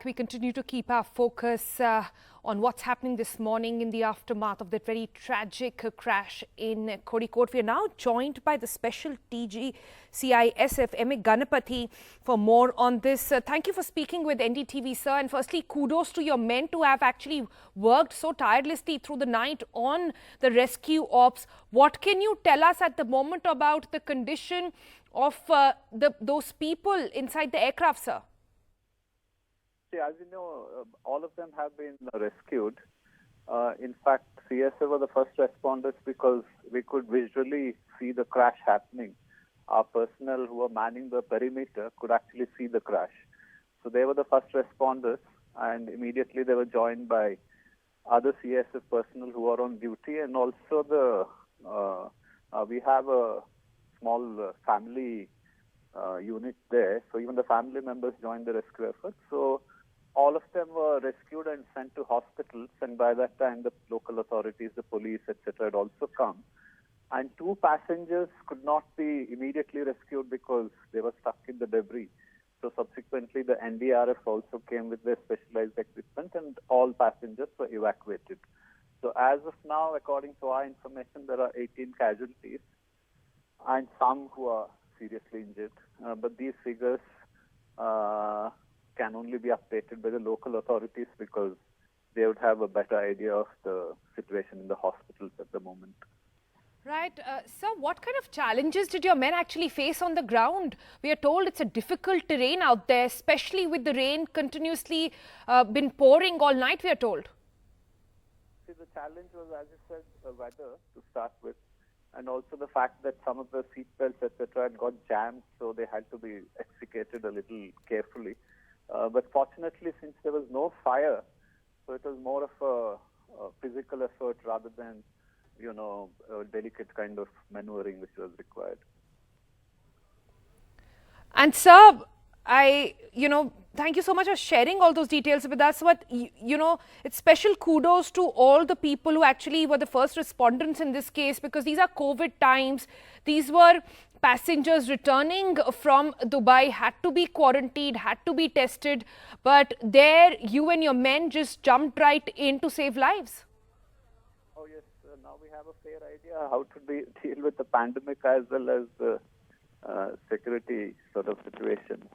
We continue to keep our focus on what's happening this morning in the aftermath of that very tragic crash in Kozhikode. We are now joined by the Special DG CISF MA Ganapathy for more on this. Thank you for speaking with NDTV, sir. And firstly, kudos to your men to have actually worked so tirelessly through the night on the rescue ops. What can you tell us at the moment about the condition of those people inside the aircraft, sir? See, as you know, all of them have been rescued. In fact, CISF were the first responders because we could visually see the crash happening. Our personnel who were manning the perimeter could actually see the crash. So they were the first responders, and immediately they were joined by other CISF personnel who are on duty, and also we have a small family unit there. So even the family members joined the rescue effort. So all of them were rescued and sent to hospitals, and by that time the local authorities, the police, etc. had also come. And two passengers could not be immediately rescued because they were stuck in the debris. So subsequently the NDRF also came with their specialized equipment and all passengers were evacuated. So as of now, according to our information, there are 18 casualties and some who are seriously injured. But these figures can only be updated by the local authorities because they would have a better idea of the situation in the hospitals at the moment. Right. Sir, what kind of challenges did your men actually face on the ground? We are told it's a difficult terrain out there, especially with the rain continuously been pouring all night, we are told. See, the challenge was, as you said, the weather to start with, and also the fact that some of the seat belts, etc. had got jammed, so they had to be extricated a little carefully. But fortunately, since there was no fire, so it was more of a physical effort rather than, a delicate kind of maneuvering which was required. And sir, thank you so much for sharing all those details with us. But, it's special kudos to all the people who actually were the first respondents in this case, because these are COVID times. These were passengers returning from Dubai, had to be quarantined, had to be tested. But there, you and your men just jumped right in to save lives. Oh, yes. Now we have a fair idea how to deal with the pandemic as well as the security sort of situation.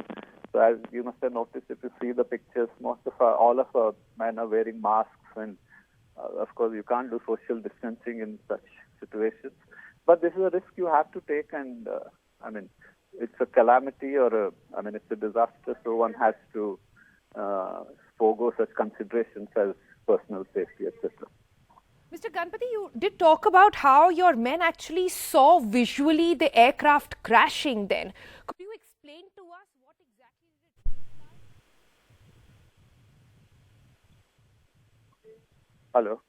So as you must have noticed, if you see the pictures, all of our men are wearing masks, and of course you can't do social distancing in such situations. But this is a risk you have to take, and it's a calamity it's a disaster, so one has to forego such considerations as personal safety, etc. Mr. Ganapathy, you did talk about how your men actually saw visually the aircraft crashing then. Could you explain to us what exactly did it look like? Hello?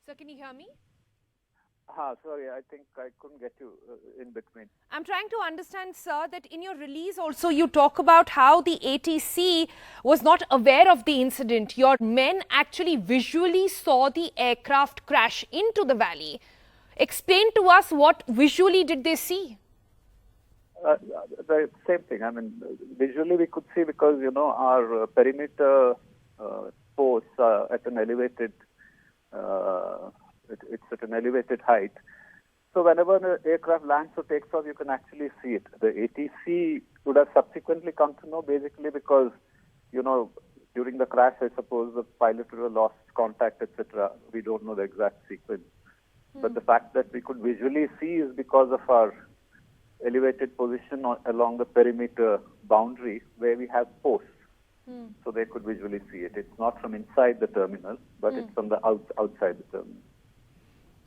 Sir, can you hear me? Sorry, I think I couldn't get you in between. I'm trying to understand, sir, that in your release also you talk about how the ATC was not aware of the incident. Your men actually visually saw the aircraft crash into the valley. Explain to us what visually did they see? The same thing. Visually we could see because, our perimeter posts are at an elevated it's at an elevated height. So whenever an aircraft lands or takes off, you can actually see it. The ATC would have subsequently come to know, basically because, during the crash, I suppose the pilot would have lost contact, etc. We don't know the exact sequence. But the fact that we could visually see is because of our elevated position along the perimeter boundary where we have posts. So they could visually see it. It's not from inside the terminal, but it's from the outside the terminal.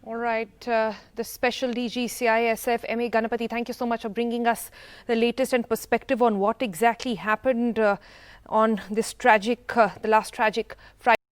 All right. The Special DG CISF MA Ganapathy, thank you so much for bringing us the latest and perspective on what exactly happened on this tragic, the last tragic Friday.